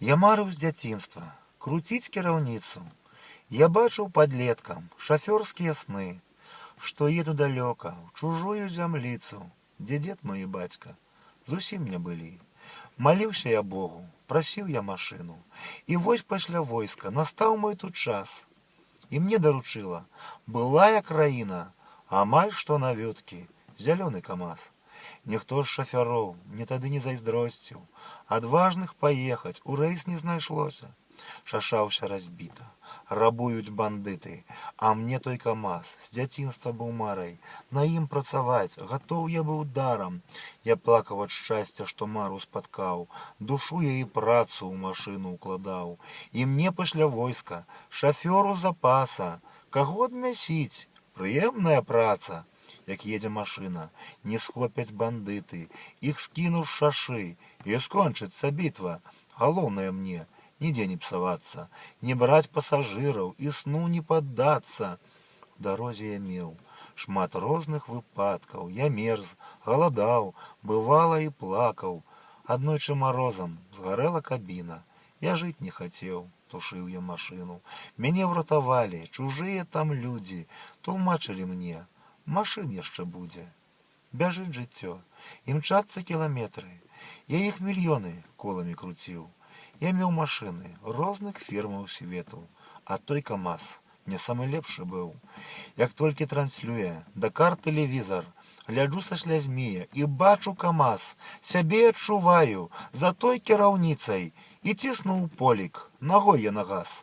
Я марыў з дзяцінства круціць кіраўніцу. Я бачыў падлеткам шафёрскія сны, што еду далёка ў чужую зямліцу, дзе дзед мой і бацька зусім не былі. Маліўся я Богу, прасіў я машыну, і вось пасля войска настаў мой тут час. І мне даручыла былая краіна, амаль што на вёткі, зялёны камаз. Ніхто з шафяроў мне тады не зайздросціў, адважных паехаць у рэйс не знайшлося. Шашаўся разбіта, рабуюць бандыты, а мне той камаз з дзяцінства быў марай, на ім працаваць гатоў я быў дарам. Я плакаў ад шчасця, што мару спаткаў, душу я і працу ў машыну ўкладаў. І мне пасля войска шафёру запаса, каго адмясіць, прыемная праца. Як едзе машына, не схопяць бандыты, іх скінуў з шашы, і скончыцца бітва. Галоўнае мне нідзе не псавацца, не браць пасажыраў і сну не паддацца. У дарозе я меў шмат розных выпадкаў, я мерз, галадаў, бывала і плакаў. Аднойчы марозам згарэла кабіна, я жыць не хацеў, тушыў я машыну. Мяне ўратавалі чужыя там людзі, тлумачылі мне, машын яшчэ будзе. Бяжыць жыццё, імчацца кіламетры. Я іх мільёны коламі круціў. Я меў машыны розных фірмаў свету, а той камаз не самы лепшы быў. Як толькі транслюе Дакар тэлевізар, гляджу са слязьмі і бачу камаз, сябе адчуваю за той кіраўніцай і ціснуў полік, нагой я на газ.